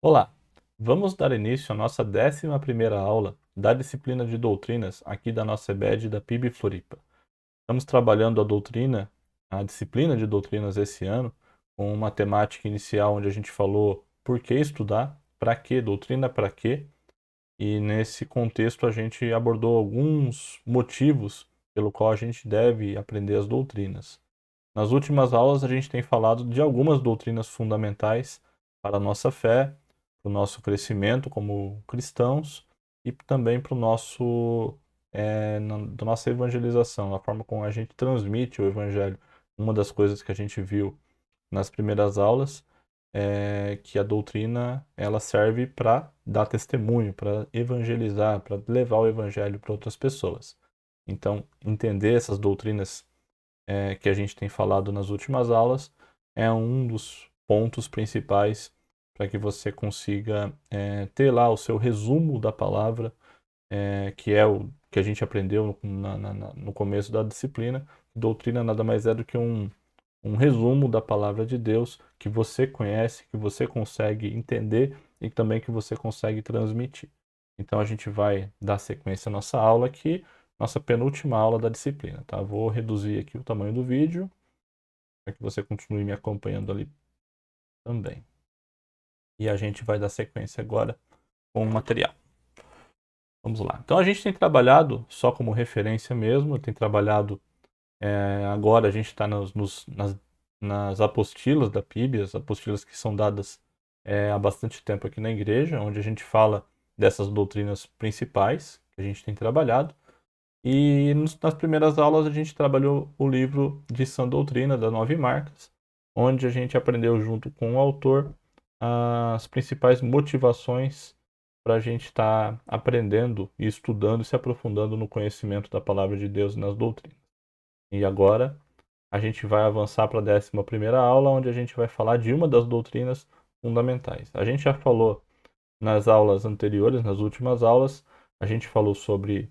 Olá, vamos dar início à nossa 11ª aula da disciplina de doutrinas aqui da nossa EBED da PIB Floripa. Estamos trabalhando a disciplina de doutrinas esse ano, com uma temática inicial onde a gente falou por que estudar, para que, doutrina para quê, e nesse contexto a gente abordou alguns motivos pelo qual a gente deve aprender as doutrinas. Nas últimas aulas, a gente tem falado de algumas doutrinas fundamentais para a nossa fé, para o nosso crescimento como cristãos e também para o da nossa evangelização, a forma como a gente transmite o evangelho. Uma das coisas que a gente viu nas primeiras aulas é que a doutrina ela serve para dar testemunho, para evangelizar, para levar o evangelho para outras pessoas. Então, entender essas doutrinas que a gente tem falado nas últimas aulas, é um dos pontos principais para que você consiga ter lá o seu resumo da palavra, que é o que a gente aprendeu no começo da disciplina. Doutrina nada mais é do que um resumo da palavra de Deus que você conhece, que você consegue entender e também que você consegue transmitir. Então a gente vai dar sequência à nossa aula aqui, nossa penúltima aula da disciplina, tá? Vou reduzir aqui o tamanho do vídeo para que você continue me acompanhando ali também. E a gente vai dar sequência agora com o material. Vamos lá. Então a gente tem trabalhado, só como referência mesmo, tem trabalhado, agora a gente está nas apostilas da PIB, as apostilas que são dadas há bastante tempo aqui na igreja, onde a gente fala dessas doutrinas principais que a gente tem trabalhado. E nas primeiras aulas a gente trabalhou o livro de Sã Doutrina, da Nove Marcas, onde a gente aprendeu junto com o autor as principais motivações para a gente estar aprendendo e estudando e se aprofundando no conhecimento da palavra de Deus e nas doutrinas. E agora a gente vai avançar para a 11ª aula, onde a gente vai falar de uma das doutrinas fundamentais. A gente já falou nas aulas anteriores, nas últimas aulas, a gente falou sobre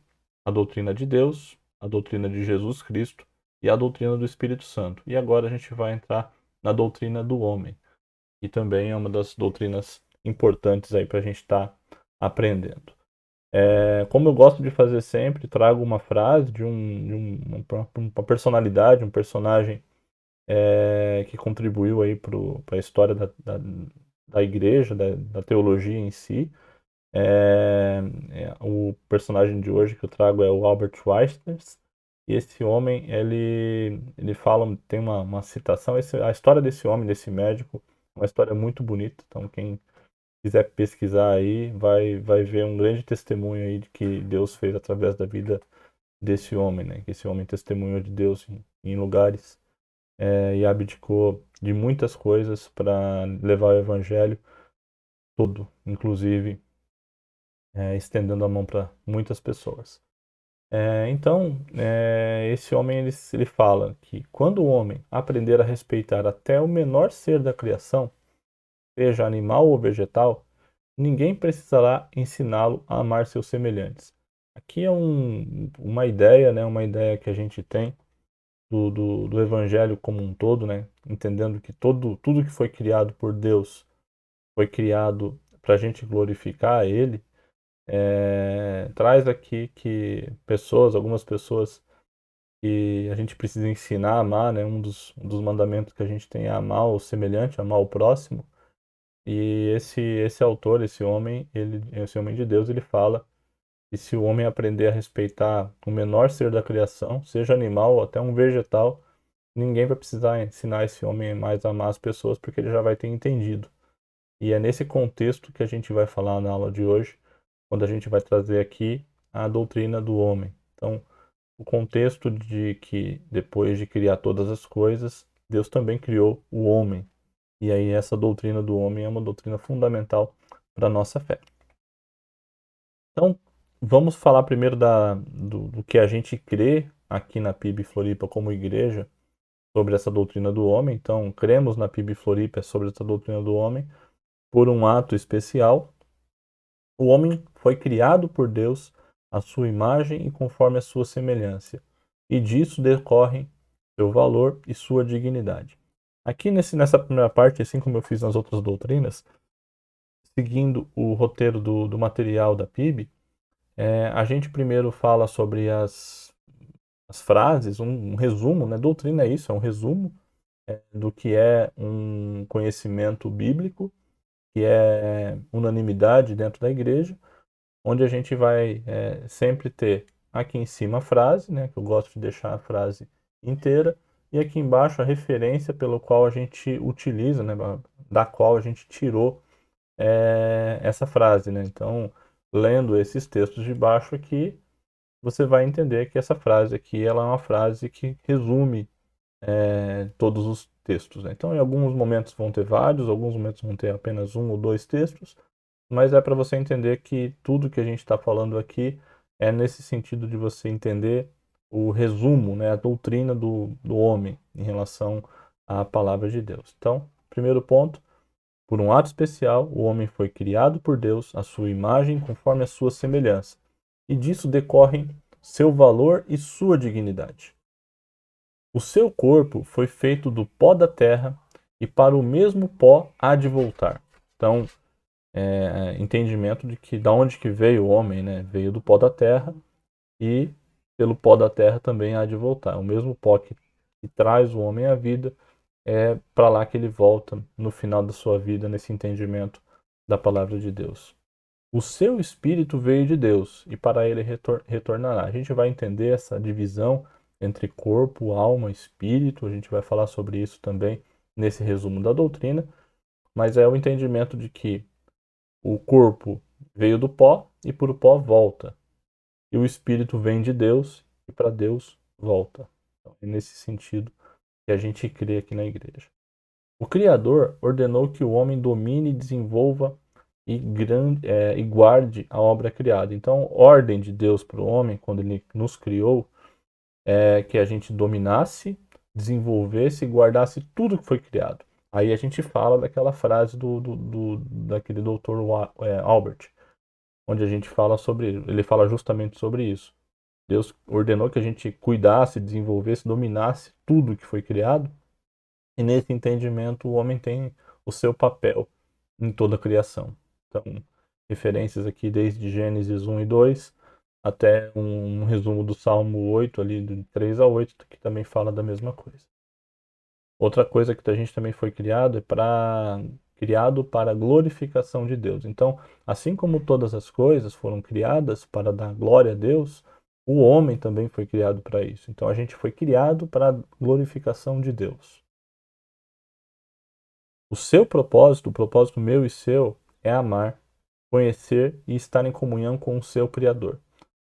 a doutrina de Deus, a doutrina de Jesus Cristo e a doutrina do Espírito Santo. E agora a gente vai entrar na doutrina do homem, que também é uma das doutrinas importantes aí para a gente estar aprendendo. Como eu gosto de fazer sempre, trago uma frase uma personalidade, um personagem que contribuiu aí para a história da igreja, da teologia em si. O personagem de hoje que eu trago é o Albert Einstein. E esse homem, ele fala, tem uma citação, a história desse homem, desse médico, é uma história muito bonita. Então, quem quiser pesquisar aí, vai ver um grande testemunho aí de que Deus fez através da vida desse homem, né? Que esse homem testemunhou de Deus em lugares e abdicou de muitas coisas para levar o evangelho todo, inclusive estendendo a mão para muitas pessoas. Esse homem ele fala que quando o homem aprender a respeitar até o menor ser da criação, seja animal ou vegetal, ninguém precisará ensiná-lo a amar seus semelhantes. Aqui é uma ideia, né, uma ideia que a gente tem do evangelho como um todo, né, entendendo que tudo que foi criado por Deus foi criado para a gente glorificar a Ele. Traz aqui que algumas pessoas que a gente precisa ensinar a amar, né? Um dos mandamentos que a gente tem é amar o semelhante, amar o próximo. E esse autor, esse homem de Deus, ele fala que se o homem aprender a respeitar o menor ser da criação, seja animal ou até um vegetal, ninguém vai precisar ensinar esse homem mais a amar as pessoas, porque ele já vai ter entendido. E é nesse contexto que a gente vai falar na aula de hoje, quando a gente vai trazer aqui a doutrina do homem. Então, o contexto de que depois de criar todas as coisas, Deus também criou o homem. E aí essa doutrina do homem é uma doutrina fundamental para a nossa fé. Então, vamos falar primeiro do que a gente crê aqui na PIB Floripa como igreja sobre essa doutrina do homem. Então, cremos na PIB Floripa sobre essa doutrina do homem por um ato especial. O homem foi criado por Deus à sua imagem e conforme a sua semelhança, e disso decorrem seu valor e sua dignidade. Aqui nessa primeira parte, assim como eu fiz nas outras doutrinas, seguindo o roteiro do material da PIB, a gente primeiro fala sobre as frases, um resumo, né? Doutrina é isso, é um resumo do que é um conhecimento bíblico, que é unanimidade dentro da igreja, onde a gente vai sempre ter aqui em cima a frase, né? Que eu gosto de deixar a frase inteira, e aqui embaixo a referência pelo qual a gente utiliza, né? Da qual a gente tirou essa frase, né? Então, lendo esses textos de baixo aqui, você vai entender que essa frase aqui ela é uma frase que resume todos os textos, né? Então, em alguns momentos vão ter vários, alguns momentos vão ter apenas um ou dois textos, mas é para você entender que tudo que a gente está falando aqui é nesse sentido de você entender o resumo, né, a doutrina do homem em relação à palavra de Deus. Então, primeiro ponto, por um ato especial, o homem foi criado por Deus, à sua imagem, conforme a sua semelhança. E disso decorrem seu valor e sua dignidade. O seu corpo foi feito do pó da terra e para o mesmo pó há de voltar. Então, entendimento de que da onde que veio o homem, né? Veio do pó da terra e pelo pó da terra também há de voltar. O mesmo pó que traz o homem à vida é para lá que ele volta no final da sua vida, nesse entendimento da palavra de Deus. O seu espírito veio de Deus e para ele retornará. A gente vai entender essa divisão entre corpo, alma, espírito. A gente vai falar sobre isso também nesse resumo da doutrina, mas é o entendimento de que o corpo veio do pó e por o pó volta. E o espírito vem de Deus e para Deus volta. Então, é nesse sentido que a gente crê aqui na igreja. O Criador ordenou que o homem domine, desenvolva e guarde a obra criada. Então, a ordem de Deus para o homem, quando ele nos criou, é que a gente dominasse, desenvolvesse e guardasse tudo que foi criado. Aí a gente fala daquela frase daquele doutor Albert, onde a gente fala sobre, ele fala justamente sobre isso. Deus ordenou que a gente cuidasse, desenvolvesse, dominasse tudo que foi criado, e nesse entendimento o homem tem o seu papel em toda a criação. Então, referências aqui desde Gênesis 1 e 2 até um resumo do Salmo 8, ali de 3 a 8, que também fala da mesma coisa. Outra coisa que a gente também foi criado para a glorificação de Deus. Então, assim como todas as coisas foram criadas para dar glória a Deus, o homem também foi criado para isso. Então, a gente foi criado para a glorificação de Deus. O seu propósito, o propósito meu e seu, é amar, conhecer e estar em comunhão com o seu Criador,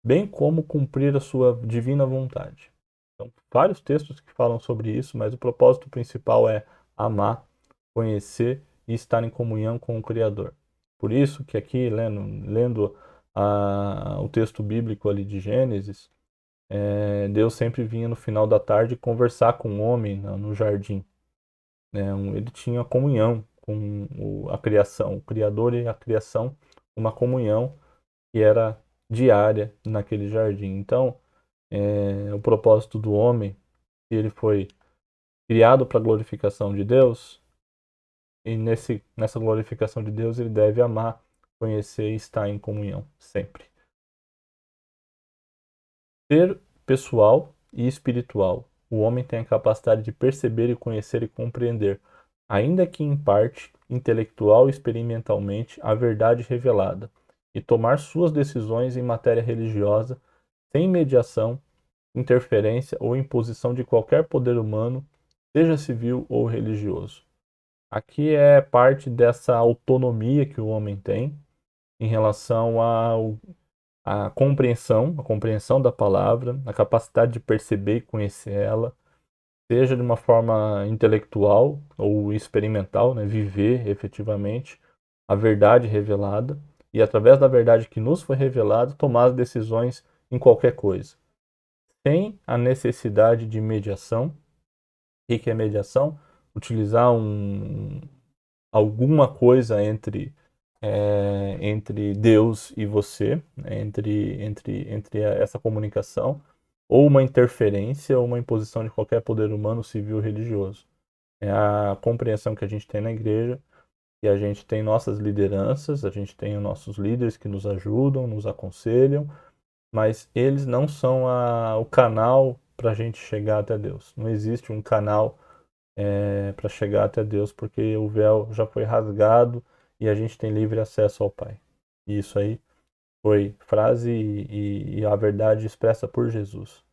bem como cumprir a sua divina vontade. Então, vários textos que falam sobre isso, mas o propósito principal é amar, conhecer e estar em comunhão com o Criador. Por isso que aqui, lendo o texto bíblico ali de Gênesis, Deus sempre vinha no final da tarde conversar com o homem no jardim. Ele tinha comunhão com a criação, o Criador e a criação, uma comunhão que era diária naquele jardim. Então, o propósito do homem, ele foi criado para a glorificação de Deus, e nessa glorificação de Deus ele deve amar, conhecer e estar em comunhão sempre. Ser pessoal e espiritual. O homem tem a capacidade de perceber e conhecer e compreender, ainda que em parte, intelectual e experimentalmente, a verdade revelada, e tomar suas decisões em matéria religiosa sem mediação, interferência ou imposição de qualquer poder humano, seja civil ou religioso. Aqui é parte dessa autonomia que o homem tem em relação a compreensão da palavra, a capacidade de perceber e conhecer ela, seja de uma forma intelectual ou experimental, né, viver efetivamente a verdade revelada e através da verdade que nos foi revelada, tomar as decisões em qualquer coisa, sem a necessidade de mediação. O que é mediação? Utilizar alguma coisa entre Deus e você, né, entre essa comunicação, ou uma interferência ou uma imposição de qualquer poder humano, civil ou religioso. É a compreensão que a gente tem na igreja E a gente tem nossas lideranças, a gente tem os nossos líderes que nos ajudam, nos aconselham, mas eles não são o canal para a gente chegar até Deus. Não existe um canal para chegar até Deus, porque o véu já foi rasgado e a gente tem livre acesso ao Pai. E isso aí foi frase e a verdade expressa por Jesus.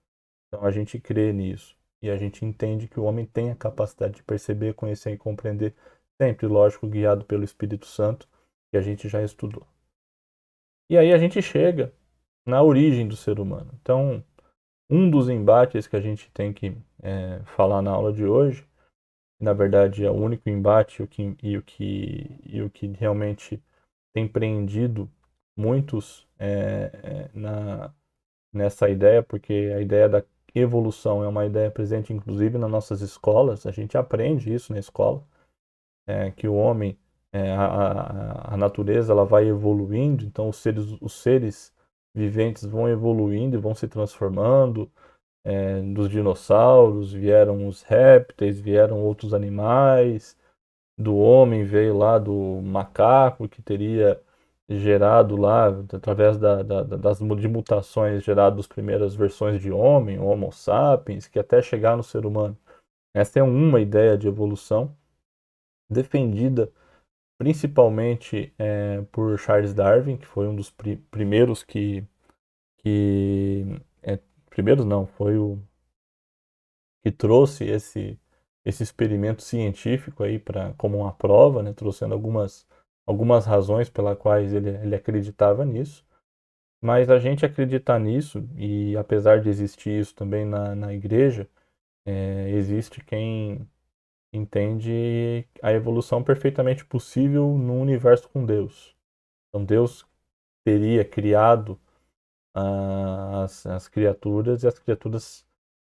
Então a gente crê nisso e a gente entende que o homem tem a capacidade de perceber, conhecer e compreender, sempre, lógico, guiado pelo Espírito Santo, que a gente já estudou. E aí a gente chega na origem do ser humano. Então, um dos embates que a gente tem que falar na aula de hoje, na verdade é o único embate e o que realmente tem prendido muitos nessa ideia, porque a ideia da evolução é uma ideia presente inclusive nas nossas escolas, a gente aprende isso na escola, que o homem, a natureza, ela vai evoluindo, então os seres viventes vão evoluindo e vão se transformando. Dos dinossauros vieram os répteis, vieram outros animais, do homem veio lá do macaco que teria gerado lá, através de mutações, gerado as primeiras versões de homem, Homo sapiens, que até chegar no ser humano. Essa é uma ideia de evolução defendida principalmente por Charles Darwin, que foi um dos primeiros que primeiros não, foi o que trouxe esse experimento científico aí como uma prova, né, trouxendo algumas razões pelas quais ele acreditava nisso. Mas a gente acreditar nisso, e apesar de existir isso também na igreja, existe quem entende a evolução perfeitamente possível no universo com Deus. Então Deus teria criado as criaturas e as criaturas,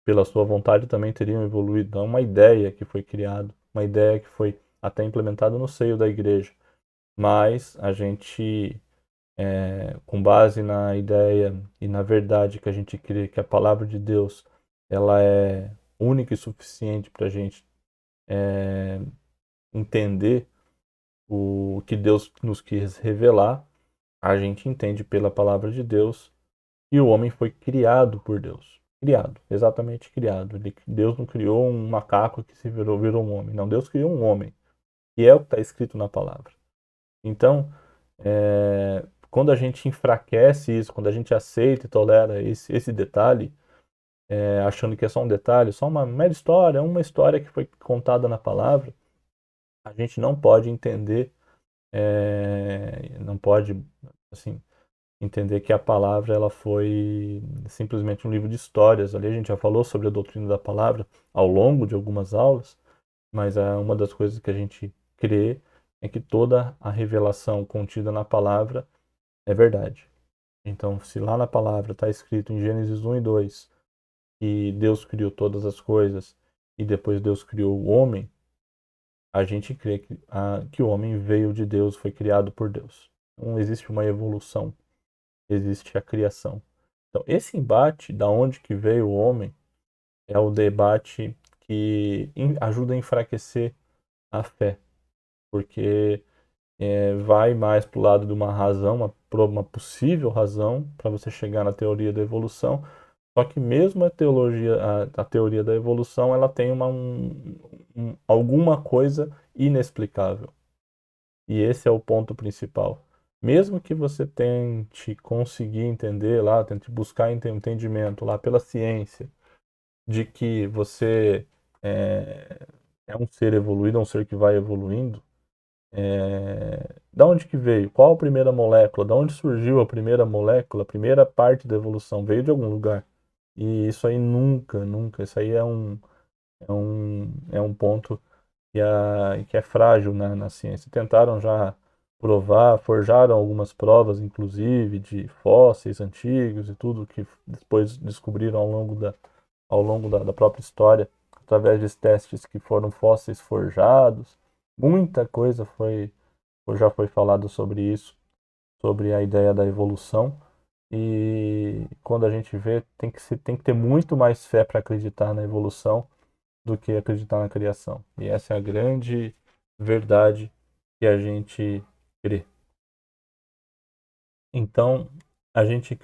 pela sua vontade, também teriam evoluído. Então, é uma ideia que foi criada, uma ideia que foi até implementada no seio da igreja. Mas a gente, com base na ideia e na verdade que a gente crê que a palavra de Deus ela é única e suficiente para a gente entender o que Deus nos quis revelar, a gente entende pela palavra de Deus e o homem foi criado por Deus. Criado, exatamente criado. Deus não criou um macaco que se virou um homem. Não, Deus criou um homem. E é o que está escrito na palavra. Então, quando a gente enfraquece isso, quando a gente aceita e tolera esse detalhe, achando que é só um detalhe, só uma mera história, uma história que foi contada na palavra, a gente não pode entender, não pode, assim, entender que a palavra ela foi simplesmente um livro de histórias. Ali a gente já falou sobre a doutrina da palavra ao longo de algumas aulas, mas uma das coisas que a gente crê é que toda a revelação contida na palavra é verdade. Então, se lá na palavra está escrito em Gênesis 1 e 2 que Deus criou todas as coisas e depois Deus criou o homem, a gente crê que o homem veio de Deus, foi criado por Deus. Não existe uma evolução, existe a criação. Então, esse embate, da onde que veio o homem, é o debate que ajuda a enfraquecer a fé, porque vai mais para o lado de uma razão, uma possível razão, para você chegar na teoria da evolução. Só que mesmo a teoria da evolução, ela tem alguma coisa inexplicável. E esse é o ponto principal. Mesmo que você tente conseguir entender lá, tente buscar entendimento lá pela ciência, de que você é um ser evoluído, é um ser que vai evoluindo, da onde que veio? Qual a primeira molécula? Da onde surgiu a primeira molécula? A primeira parte da evolução veio de algum lugar. E isso aí nunca, nunca, isso aí é um ponto que é frágil, né, na ciência. Tentaram já provar, forjaram algumas provas, inclusive, de fósseis antigos e tudo que depois descobriram ao longo da própria história, através de testes que foram fósseis forjados. Muita coisa já foi falado sobre isso, sobre a ideia da evolução. E quando a gente vê, tem que ter muito mais fé para acreditar na evolução do que acreditar na criação. E essa é a grande verdade que a gente crê. Então, a gente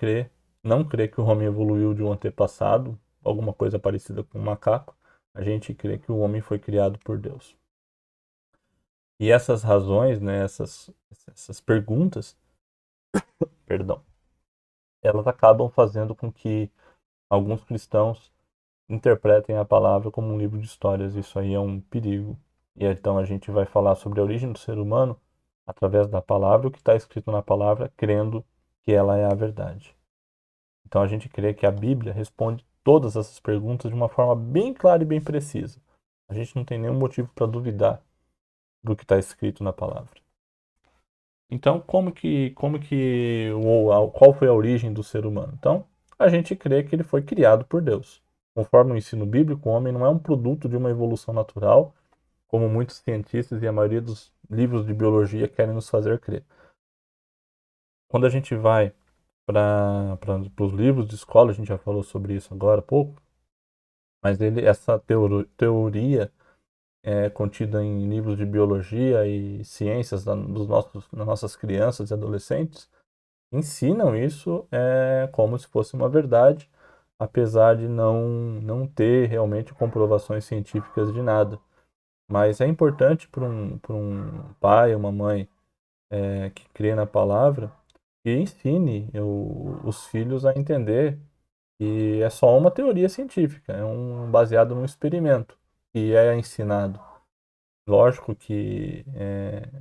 não crê que o homem evoluiu de um antepassado, alguma coisa parecida com um macaco. A gente crê que o homem foi criado por Deus. E essas razões, né, essas perguntas, perdão, elas acabam fazendo com que alguns cristãos interpretem a palavra como um livro de histórias. Isso aí é um perigo. E então a gente vai falar sobre a origem do ser humano através da palavra, o que está escrito na palavra, crendo que ela é a verdade. Então a gente crê que a Bíblia responde todas essas perguntas de uma forma bem clara e bem precisa. A gente não tem nenhum motivo para duvidar do que está escrito na palavra. Então, qual foi a origem do ser humano? Então, a gente crê que ele foi criado por Deus. Conforme o ensino bíblico, o homem não é um produto de uma evolução natural, como muitos cientistas e a maioria dos livros de biologia querem nos fazer crer. Quando a gente vai para os livros de escola, a gente já falou sobre isso agora há pouco, mas essa teoria é contida em livros de biologia e ciências das nossas crianças e adolescentes ensinam isso como se fosse uma verdade, apesar de não ter realmente comprovações científicas de nada. Mas é importante para um pai, uma mãe que crê na palavra, que ensine os filhos a entender que é só uma teoria científica, baseado num experimento que é ensinado. Lógico que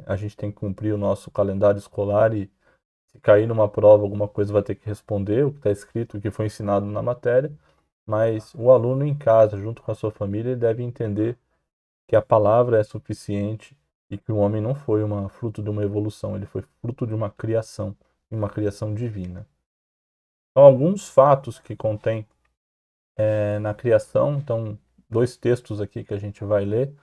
a gente tem que cumprir o nosso calendário escolar e se cair numa prova, alguma coisa vai ter que responder o que está escrito, o que foi ensinado na matéria, mas o aluno em casa, junto com a sua família, ele deve entender que a palavra é suficiente e que o homem não foi fruto de uma evolução, ele foi fruto de uma criação divina. Então, alguns fatos que contém na criação, então, dois textos aqui que a gente vai ler,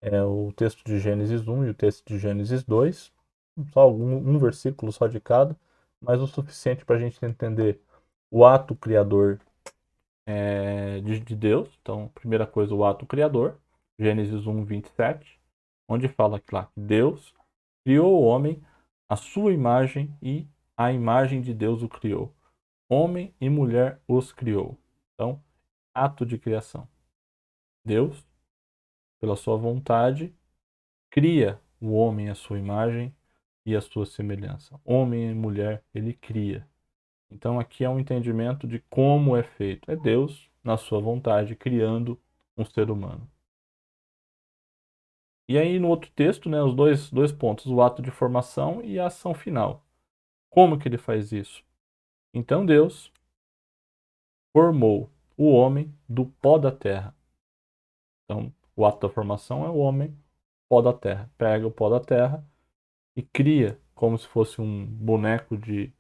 é o texto de Gênesis 1 e o texto de Gênesis 2, só um versículo só de cada, mas o suficiente para a gente entender o ato criador de Deus. Então, primeira coisa, o ato criador, Gênesis 1, 27, onde fala que lá Deus criou o homem à sua imagem e a imagem de Deus o criou. Homem e mulher os criou. Então, ato de criação. Deus, pela sua vontade, cria o homem à sua imagem e à sua semelhança. Homem e mulher, ele cria. Então aqui é um entendimento de como é feito. É Deus, na sua vontade, criando um ser humano. E aí no outro texto, né, os dois pontos, o ato de formação e a ação final. Como que ele faz isso? Então Deus formou o homem do pó da terra. Então o ato da formação é o homem, pó da terra. Pega o pó da terra e cria, como se fosse um boneco de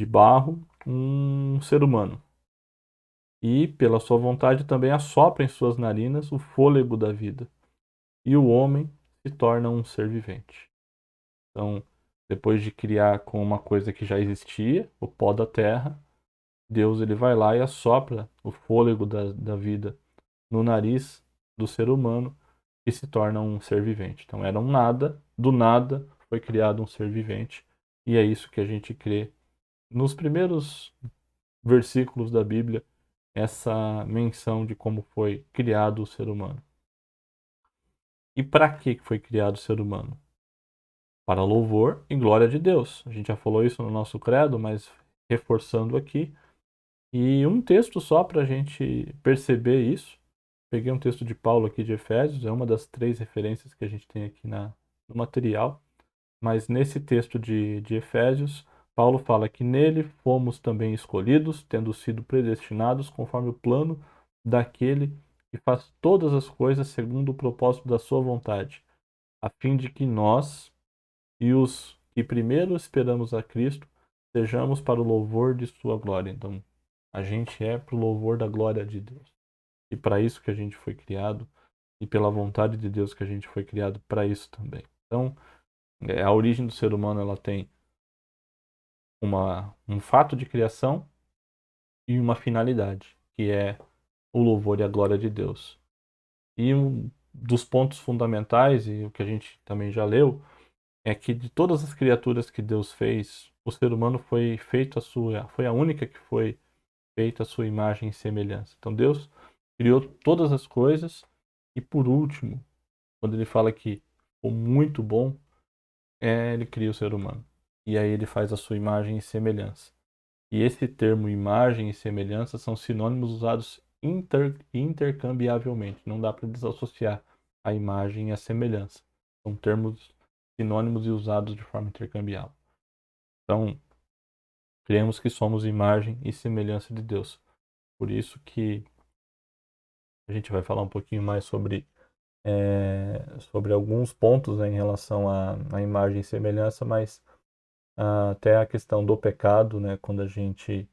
barro, um ser humano. E, pela sua vontade, também assopra em suas narinas o fôlego da vida. E o homem se torna um ser vivente. Então, depois de criar com uma coisa que já existia, o pó da terra, Deus ele vai lá e assopra o fôlego da vida no nariz do ser humano e se torna um ser vivente. Então, era um nada, do nada foi criado um ser vivente. E é isso que a gente crê nos primeiros versículos da Bíblia, essa menção de como foi criado o ser humano. E para que foi criado o ser humano? Para louvor e glória de Deus. A gente já falou isso no nosso credo, mas reforçando aqui. E um texto só para a gente perceber isso. Peguei um texto de Paulo aqui de Efésios, é uma das 3 referências que a gente tem aqui no material. Mas nesse texto de Efésios, Paulo fala que nele fomos também escolhidos, tendo sido predestinados conforme o plano daquele que faz todas as coisas segundo o propósito da sua vontade, a fim de que nós e os que primeiro esperamos a Cristo sejamos para o louvor de sua glória. Então, a gente é para o louvor da glória de Deus. E para isso que a gente foi criado, e pela vontade de Deus que a gente foi criado para isso também. Então, a origem do ser humano ela tem um fato de criação e uma finalidade, que é o louvor e a glória de Deus. E um dos pontos fundamentais, e o que a gente também já leu, é que de todas as criaturas que Deus fez, o ser humano foi a única que foi feita a sua imagem e semelhança. Então Deus criou todas as coisas e por último, quando ele fala que o muito bom, ele cria o ser humano. E aí ele faz a sua imagem e semelhança. E esse termo imagem e semelhança são sinônimos usados intercambiavelmente. Não dá para desassociar a imagem e a semelhança. São termos sinônimos e usados de forma intercambiável. Então, cremos que somos imagem e semelhança de Deus. Por isso que a gente vai falar um pouquinho mais sobre alguns pontos, né, em relação à imagem e semelhança, mas até a questão do pecado, né, quando a gente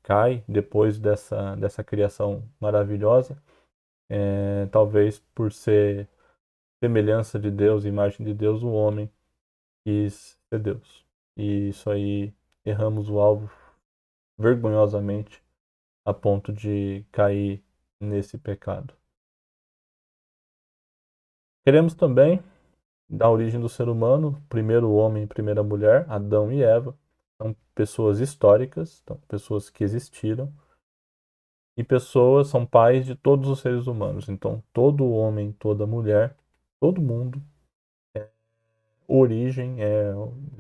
cai depois dessa criação maravilhosa, talvez por ser semelhança de Deus, imagem de Deus, o homem quis ser Deus. E isso aí, erramos o alvo vergonhosamente a ponto de cair nesse pecado. Queremos também da origem do ser humano, primeiro homem e primeira mulher, Adão e Eva, são pessoas históricas, então, pessoas que existiram, e pessoas são pais de todos os seres humanos. Então, todo homem, toda mulher, todo mundo, origem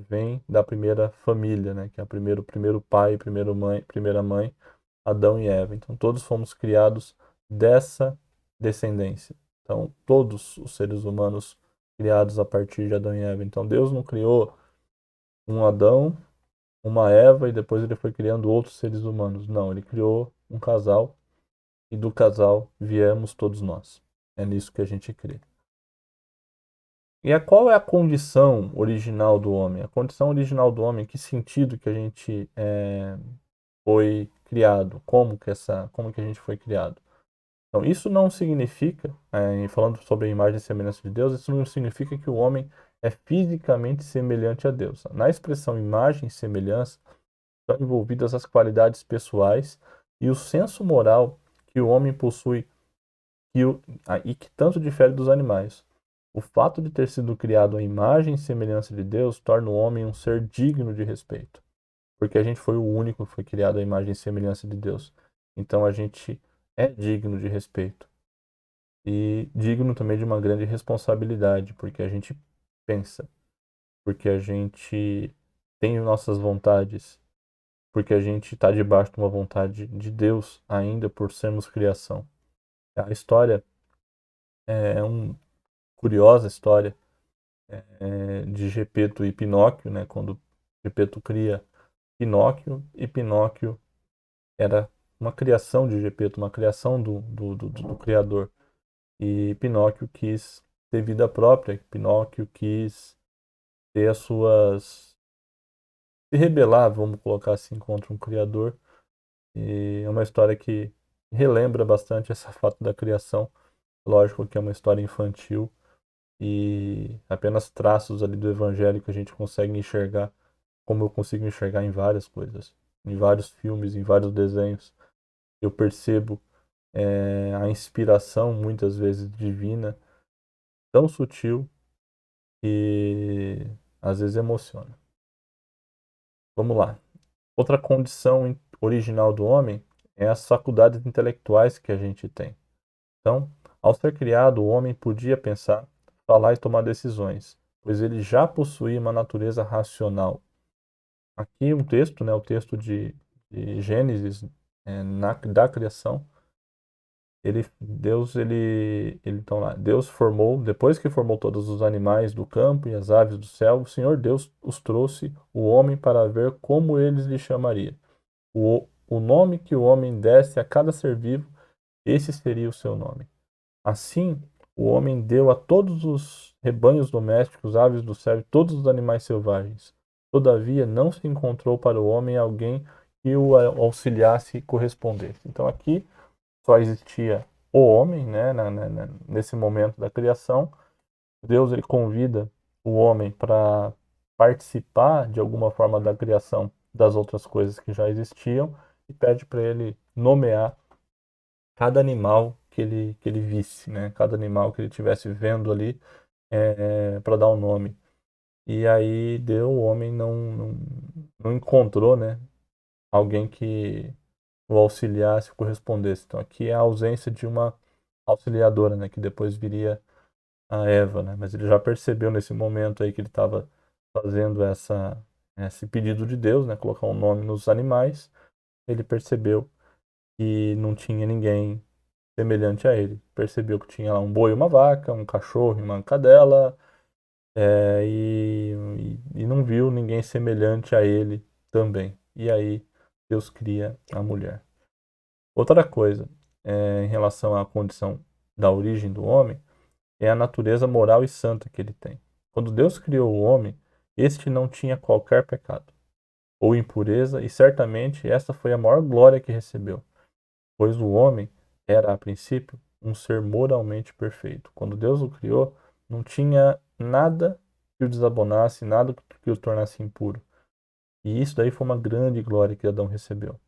vem da primeira família, né? Que é o primeiro pai, primeira mãe, Adão e Eva. Então, todos fomos criados dessa descendência. Então, todos os seres humanos criados a partir de Adão e Eva. Então, Deus não criou um Adão, uma Eva e depois ele foi criando outros seres humanos. Não, ele criou um casal e do casal viemos todos nós. É nisso que a gente crê. Qual é a condição original do homem? A condição original do homem, que sentido que a gente foi criado? Como que a gente foi criado? Então, isso não significa, falando sobre a imagem e semelhança de Deus, isso não significa que o homem é fisicamente semelhante a Deus. Na expressão imagem e semelhança, estão envolvidas as qualidades pessoais e o senso moral que o homem possui e que tanto difere dos animais. O fato de ter sido criado à imagem e semelhança de Deus torna o homem um ser digno de respeito, porque a gente foi o único que foi criado à imagem e semelhança de Deus. Então a gente é digno de respeito e digno também de uma grande responsabilidade, porque a gente pensa, porque a gente tem nossas vontades, porque a gente está debaixo de uma vontade de Deus ainda por sermos criação. A história é uma curiosa história de Gepeto e Pinóquio, né? Quando Gepeto cria Pinóquio, e Pinóquio era uma criação de Gepeto, uma criação do Criador. E Pinóquio quis ter vida própria, Pinóquio quis ter as suas... se rebelar, vamos colocar assim, contra um Criador. E é uma história que relembra bastante esse fato da criação. Lógico que é uma história infantil e apenas traços ali do evangelho que a gente consegue enxergar, como eu consigo enxergar em várias coisas, em vários filmes, em vários desenhos. Eu percebo a inspiração, muitas vezes divina, tão sutil que às vezes emociona. Vamos lá. Outra condição original do homem é as faculdades intelectuais que a gente tem. Então, ao ser criado, o homem podia pensar, falar e tomar decisões, pois ele já possuía uma natureza racional. Aqui um texto, né, o texto de Gênesis, da criação, então lá, Deus formou, depois que formou todos os animais do campo e as aves do céu, o Senhor Deus os trouxe o homem para ver como eles lhe chamaria. O nome que o homem desse a cada ser vivo, esse seria o seu nome. Assim, o homem deu a todos os rebanhos domésticos, aves do céu e todos os animais selvagens. Todavia, não se encontrou para o homem alguém que o auxiliasse e correspondesse. Então, aqui só existia o homem, né, nesse momento da criação. Deus ele convida o homem para participar de alguma forma da criação das outras coisas que já existiam e pede para ele nomear cada animal que ele visse, né? Cada animal que ele estivesse vendo ali, para dar um nome. E aí o homem não encontrou, né, alguém que o auxiliasse, correspondesse. Então aqui é a ausência de uma auxiliadora, né, que depois viria a Eva, né? Mas ele já percebeu nesse momento aí que ele estava fazendo esse pedido de Deus, né, colocar um nome nos animais. Ele percebeu que não tinha ninguém semelhante a ele. Percebeu que tinha lá um boi, uma vaca, um cachorro e uma cadela, e não viu ninguém semelhante a ele também. E aí Deus cria a mulher. Outra coisa, em relação à condição da origem do homem, é a natureza moral e santa que ele tem. Quando Deus criou o homem, este não tinha qualquer pecado ou impureza, e certamente essa foi a maior glória que recebeu, pois o homem era, a princípio, um ser moralmente perfeito. Quando Deus o criou, não tinha nada que o desabonasse, nada que o tornasse impuro. E isso daí foi uma grande glória que Adão recebeu.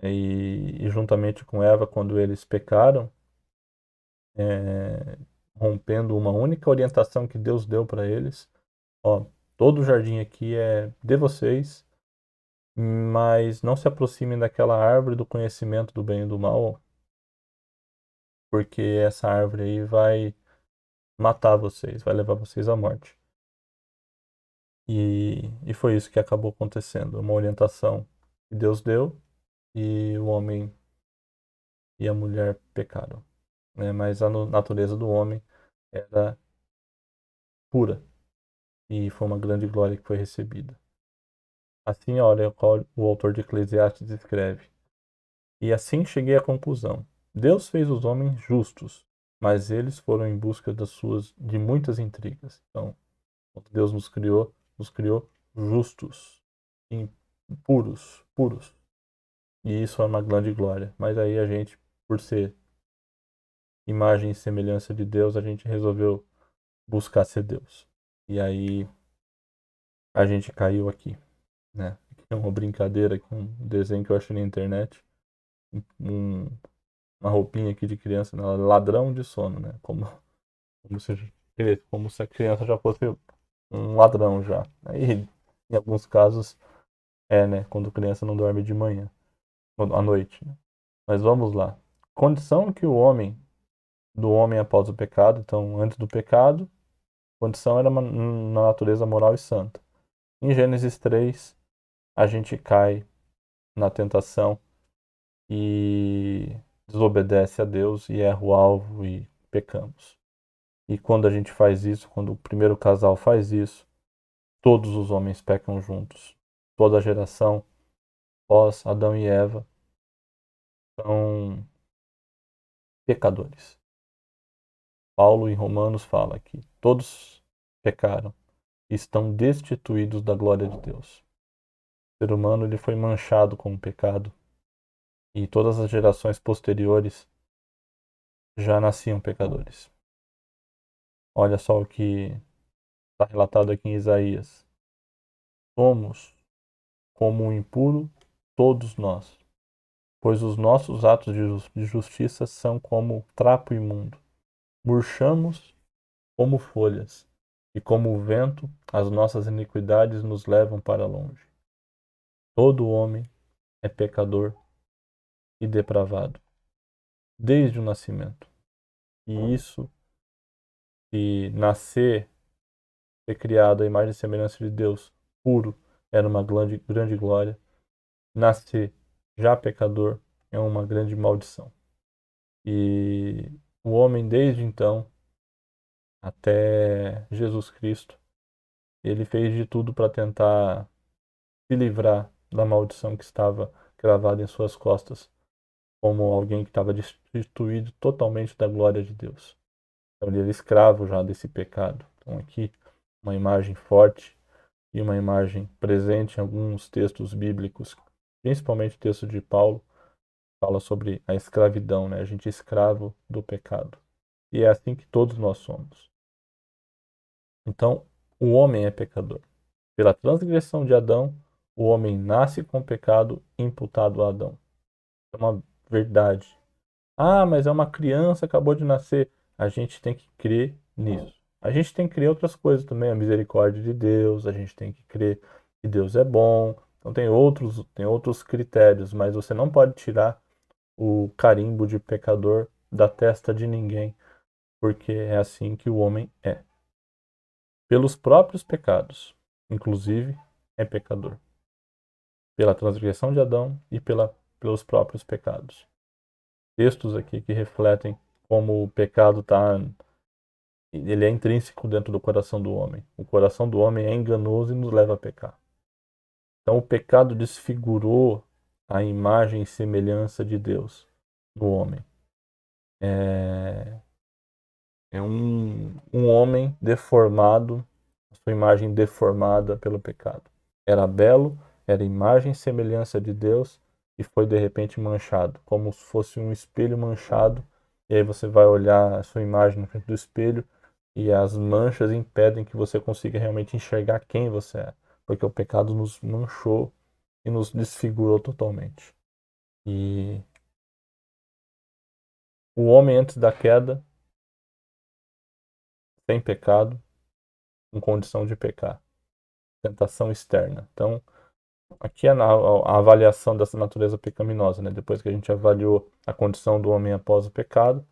E juntamente com Eva, quando eles pecaram, é, rompendo uma única orientação que Deus deu para eles, ó, todo o jardim aqui é de vocês, mas não se aproximem daquela árvore do conhecimento do bem e do mal, porque essa árvore aí vai matar vocês, vai levar vocês à morte. E foi isso que acabou acontecendo, uma orientação que Deus deu e o homem e a mulher pecaram, né? Mas a natureza do homem era pura e foi uma grande glória que foi recebida. Assim, olha, o autor de Eclesiastes escreve: E assim cheguei à conclusão: Deus fez os homens justos, mas eles foram em busca de muitas intrigas. Então, quando Deus nos criou justos, puros, puros. E isso é uma grande glória. Mas aí a gente, por ser imagem e semelhança de Deus, a gente resolveu buscar ser Deus. E aí a gente caiu aqui, né? Aqui é uma brincadeira, aqui um desenho que eu achei na internet. Um, uma roupinha aqui de criança, né? Ladrão de sono, né? Como se a criança já fosse um ladrão já. Aí, em alguns casos, né? Quando a criança não dorme de manhã, à noite, né? Mas vamos lá. Condição que do homem após o pecado, então antes do pecado, condição era na natureza moral e santa. Em Gênesis 3, a gente cai na tentação e desobedece a Deus e erra o alvo e pecamos. E quando a gente faz isso, quando o primeiro casal faz isso, todos os homens pecam juntos. Toda a geração pós Adão e Eva são pecadores. Paulo em Romanos fala que todos pecaram e estão destituídos da glória de Deus. O ser humano ele foi manchado com o pecado e todas as gerações posteriores já nasciam pecadores. Olha só o que está relatado aqui em Isaías. Somos como um impuro todos nós, pois os nossos atos de justiça são como trapo imundo. Murchamos como folhas, e como o vento, as nossas iniquidades nos levam para longe. Todo homem é pecador e depravado, desde o nascimento. E isso, se nascer, ser criado à imagem e semelhança de Deus, puro, era uma grande glória. Nascer já pecador é uma grande maldição. E o homem, desde então, até Jesus Cristo, ele fez de tudo para tentar se livrar da maldição que estava gravada em suas costas, como alguém que estava destituído totalmente da glória de Deus. Então ele era escravo já desse pecado. Então aqui uma imagem forte e uma imagem presente em alguns textos bíblicos, principalmente o texto de Paulo, fala sobre a escravidão, né? A gente é escravo do pecado. E é assim que todos nós somos. Então, o homem é pecador. Pela transgressão de Adão, o homem nasce com o pecado imputado a Adão. É uma verdade. Ah, mas é uma criança, acabou de nascer. A gente tem que crer nisso. A gente tem que crer outras coisas também, a misericórdia de Deus, a gente tem que crer que Deus é bom. Então tem outros critérios, mas você não pode tirar o carimbo de pecador da testa de ninguém, porque é assim que o homem é. Pelos próprios pecados, inclusive, é pecador. Pela transgressão de Adão e pelos próprios pecados. Textos aqui que refletem como o pecado ele é intrínseco dentro do coração do homem. O coração do homem é enganoso e nos leva a pecar. Então o pecado desfigurou a imagem e semelhança de Deus no homem. É um homem deformado, sua imagem deformada pelo pecado. Era belo, era imagem e semelhança de Deus e foi de repente manchado, como se fosse um espelho manchado. E aí você vai olhar a sua imagem na frente do espelho e as manchas impedem que você consiga realmente enxergar quem você é, porque o pecado nos manchou e nos desfigurou totalmente. E o homem antes da queda, sem pecado, em condição de pecar, tentação externa. Então, aqui é a avaliação dessa natureza pecaminosa, né? Depois que a gente avaliou a condição do homem após o pecado,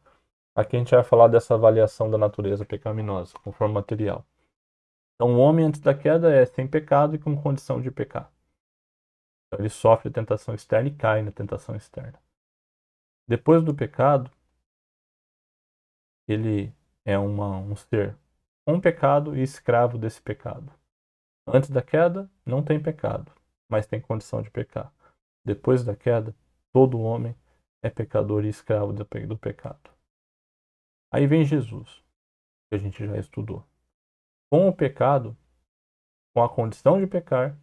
aqui a gente vai falar dessa avaliação da natureza pecaminosa, conforme material. Então, o homem antes da queda é sem pecado e com condição de pecar. Então, ele sofre a tentação externa e cai na tentação externa. Depois do pecado, ele é um ser com pecado e escravo desse pecado. Antes da queda, não tem pecado, mas tem condição de pecar. Depois da queda, todo homem é pecador e escravo do pecado. Aí vem Jesus, que a gente já estudou. Com o pecado, com a condição de pecar,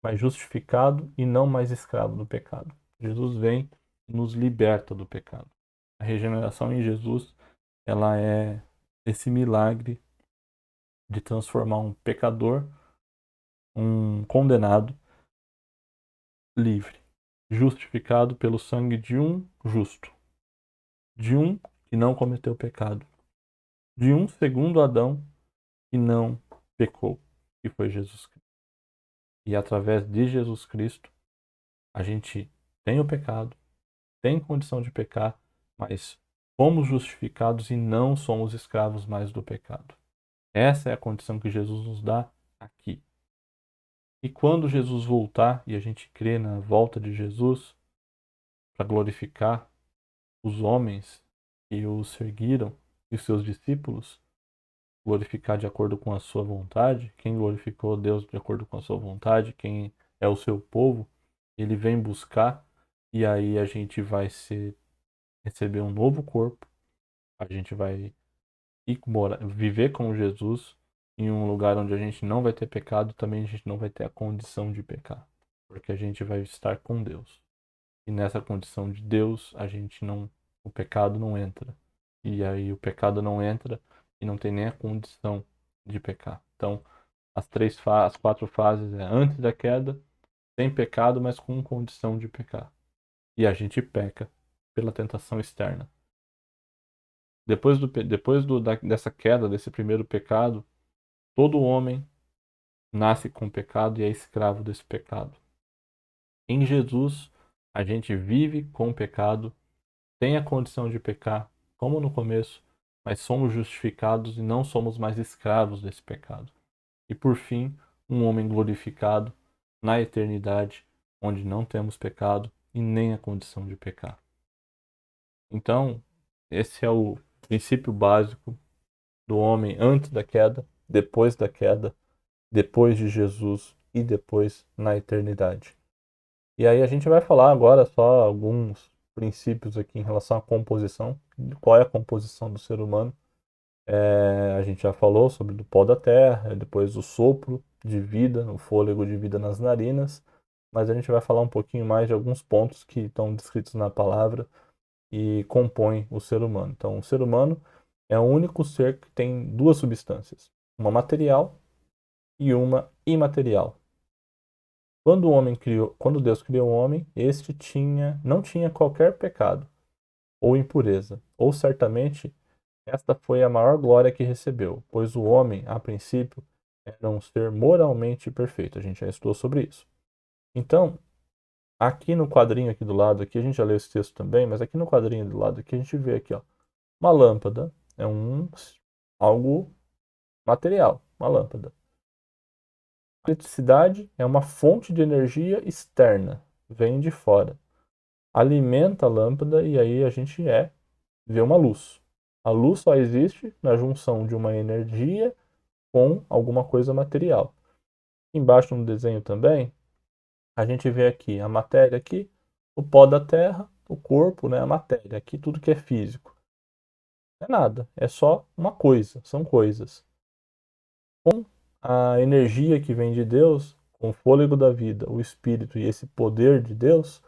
mas justificado e não mais escravo do pecado. Jesus vem e nos liberta do pecado. A regeneração em Jesus, ela é esse milagre de transformar um pecador, um condenado, livre, justificado pelo sangue de um justo, de um que não cometeu pecado, de um segundo Adão que não pecou, que foi Jesus Cristo. E através de Jesus Cristo, a gente tem o pecado, tem condição de pecar, mas fomos justificados e não somos escravos mais do pecado. Essa é a condição que Jesus nos dá aqui. E quando Jesus voltar, e a gente crê na volta de Jesus para glorificar os homens que o seguiram e os seus discípulos, glorificar de acordo com a sua vontade, quem glorificou Deus de acordo com a sua vontade, quem é o seu povo, ele vem buscar e aí a gente vai receber um novo corpo, a gente vai viver com Jesus em um lugar onde a gente não vai ter pecado, também a gente não vai ter a condição de pecar, porque a gente vai estar com Deus. E nessa condição de Deus, o pecado não entra. E aí o pecado não entra e não tem nem a condição de pecar. Então, as quatro fases é antes da queda, sem pecado, mas com condição de pecar. E a gente peca pela tentação externa. Dessa queda, desse primeiro pecado, todo homem nasce com pecado e é escravo desse pecado. Em Jesus, a gente vive com o pecado, tem a condição de pecar, como no começo, mas somos justificados e não somos mais escravos desse pecado. E por fim, um homem glorificado na eternidade, onde não temos pecado e nem a condição de pecar. Então, esse é o princípio básico do homem antes da queda, depois de Jesus e depois na eternidade. E aí a gente vai falar agora só alguns princípios aqui em relação à composição, qual é a composição do ser humano. A gente já falou sobre o pó da terra, depois o sopro de vida, o fôlego de vida nas narinas, mas a gente vai falar um pouquinho mais de alguns pontos que estão descritos na palavra e compõem o ser humano. Então, o ser humano é o único ser que tem duas substâncias, uma material e uma imaterial. Quando Deus criou o homem, este não tinha qualquer pecado ou impureza, ou certamente Esta foi a maior glória que recebeu, pois o homem, a princípio, era um ser moralmente perfeito. A gente já estudou sobre isso. Então, aqui no quadrinho aqui do lado, aqui a gente já leu esse texto também, mas aqui no quadrinho do lado aqui a gente vê aqui, ó, uma lâmpada é algo material, uma lâmpada. A eletricidade é uma fonte de energia externa, vem de fora. Alimenta a lâmpada e aí a gente vê uma luz. A luz só existe na junção de uma energia com alguma coisa material. Embaixo no desenho também, a gente vê aqui a matéria aqui, o pó da terra, o corpo, né, a matéria. Aqui tudo que é físico. Não é nada, é só uma coisa, são coisas. Com a energia que vem de Deus, com o fôlego da vida, o espírito e esse poder de Deus,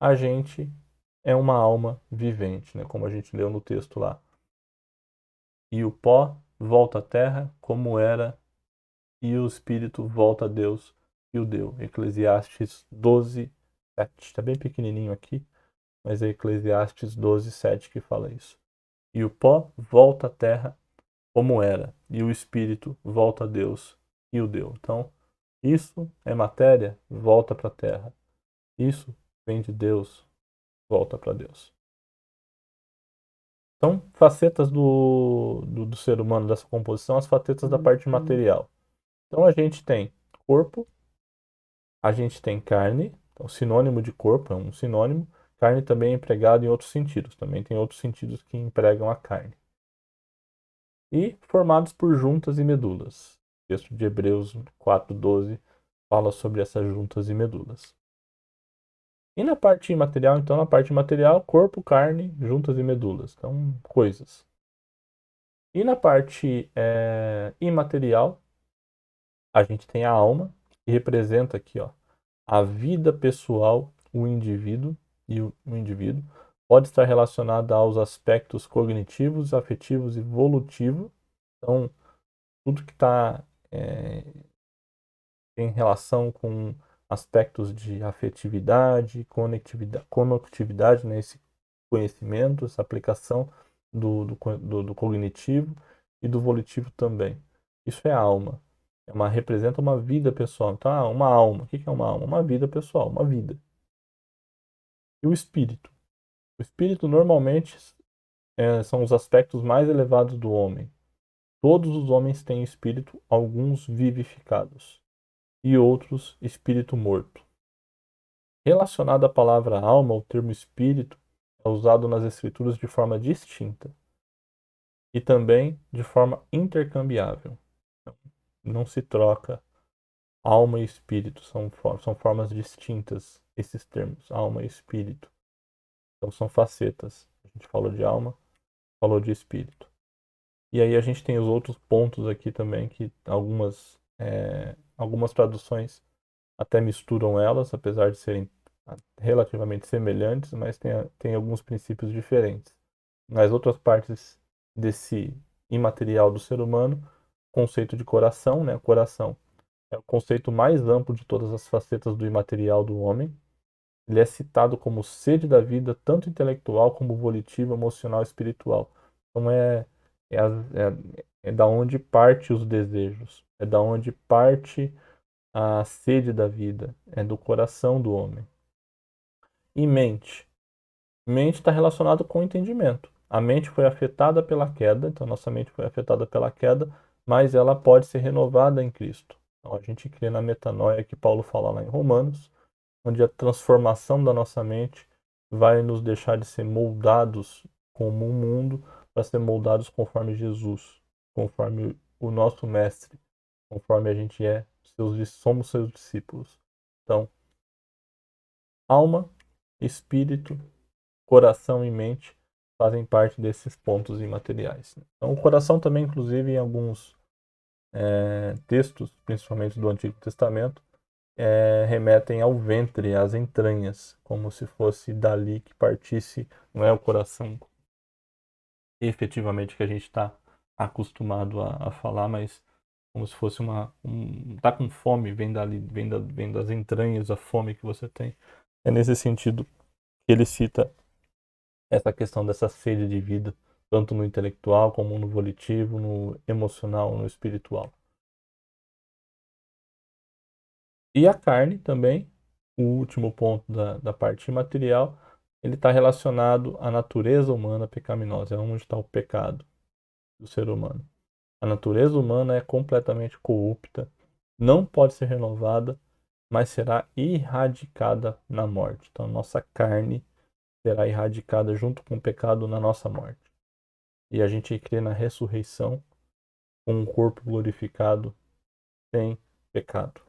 a gente é uma alma vivente, né, como a gente leu no texto lá. E o pó volta à terra como era, e o espírito volta a Deus e o deu. Eclesiastes 12, 7. Está bem pequenininho aqui, mas é Eclesiastes 12, 7 que fala isso. E o pó volta à terra como era, e o espírito volta a Deus e o deu. Então, isso é matéria, volta para a terra. Isso vem de Deus, volta para Deus. Então, facetas do ser humano, dessa composição, as facetas da parte material. Então, a gente tem corpo, a gente tem carne, então, sinônimo de corpo é um sinônimo. Carne também é empregado em outros sentidos, também tem outros sentidos que empregam a carne. E formados por juntas e medulas. O texto de Hebreus 4:12 fala sobre essas juntas e medulas. E na parte imaterial, então, na parte material, corpo, carne, juntas e medulas. Então, coisas. E na parte imaterial, a gente tem a alma, que representa aqui, ó, a vida pessoal, o indivíduo, e o indivíduo pode estar relacionada aos aspectos cognitivos, afetivos e evolutivos. Então, tudo que está em relação com aspectos de afetividade, conectividade, né, esse conhecimento, essa aplicação do cognitivo e do volitivo também. Isso é alma. Representa uma vida pessoal. Então, uma alma. O que é uma alma? Uma vida pessoal, uma vida. E o espírito? O espírito normalmente são os aspectos mais elevados do homem. Todos os homens têm espírito, alguns vivificados e outros espírito morto. Relacionado à palavra alma, o termo espírito é usado nas escrituras de forma distinta e também de forma intercambiável. Não se troca alma e espírito, são formas distintas esses termos, alma e espírito. Então são facetas. A gente falou de alma, falou de espírito. E aí a gente tem os outros pontos aqui também, que algumas traduções até misturam elas, apesar de serem relativamente semelhantes, mas tem alguns princípios diferentes. Nas outras partes desse imaterial do ser humano, conceito de coração, né? O coração é o conceito mais amplo de todas as facetas do imaterial do homem. Ele é citado como sede da vida, tanto intelectual como volitiva, emocional e espiritual. Então é, é da onde parte os desejos, é da onde parte a sede da vida, é do coração do homem. E mente. Mente está relacionado com o entendimento. A mente foi afetada pela queda, então nossa mente foi afetada pela queda, mas ela pode ser renovada em Cristo. Então a gente crê na metanoia que Paulo fala lá em Romanos, onde a transformação da nossa mente vai nos deixar de ser moldados como um mundo para ser moldados conforme Jesus, conforme o nosso mestre, conforme a gente somos seus discípulos. Então, alma, espírito, coração e mente fazem parte desses pontos imateriais. Então, o coração também, inclusive, em alguns textos, principalmente do Antigo Testamento, remetem ao ventre, às entranhas, como se fosse dali que partisse, não é o coração efetivamente que a gente está acostumado a falar, mas como se fosse tá com fome, vem dali, vem das entranhas a fome que você tem. É nesse sentido que ele cita essa questão dessa sede de vida tanto no intelectual como no volitivo, no emocional, no espiritual. E a carne também, o último ponto da parte material, ele está relacionado à natureza humana pecaminosa, é onde está o pecado do ser humano. A natureza humana é completamente corrupta, não pode ser renovada, mas será erradicada na morte. Então, a nossa carne será erradicada junto com o pecado na nossa morte. E a gente crê na ressurreição com um corpo glorificado sem pecado.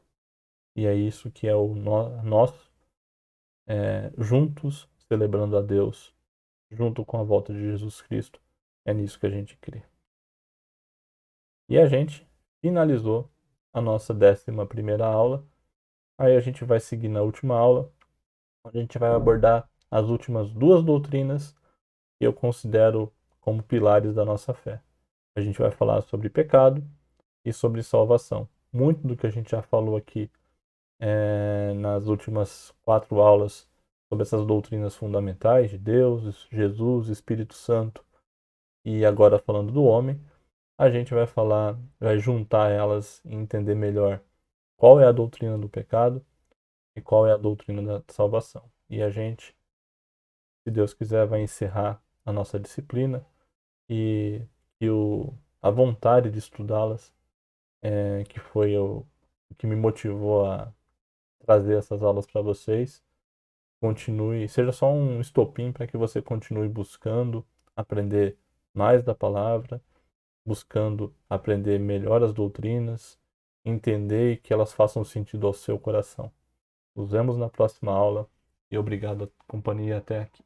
E é isso que é o nós juntos celebrando a Deus, junto com a volta de Jesus Cristo. É nisso que a gente crê. E a gente finalizou a nossa 11ª aula. Aí a gente vai seguir na última aula, onde a gente vai abordar as últimas duas doutrinas que eu considero como pilares da nossa fé. A gente vai falar sobre pecado e sobre salvação. Muito do que a gente já falou aqui nas últimas 4 aulas sobre essas doutrinas fundamentais de Deus, Jesus, Espírito Santo e agora falando do homem, a gente vai falar, vai juntar elas e entender melhor qual é a doutrina do pecado e qual é a doutrina da salvação. E a gente, se Deus quiser, vai encerrar a nossa disciplina e, a vontade de estudá-las, que foi o que me motivou a trazer essas aulas para vocês, continue, seja só um estopim para que você continue buscando aprender mais da palavra, buscando aprender melhor as doutrinas, entender e que elas façam sentido ao seu coração. Nos vemos na próxima aula e obrigado a companhia até aqui.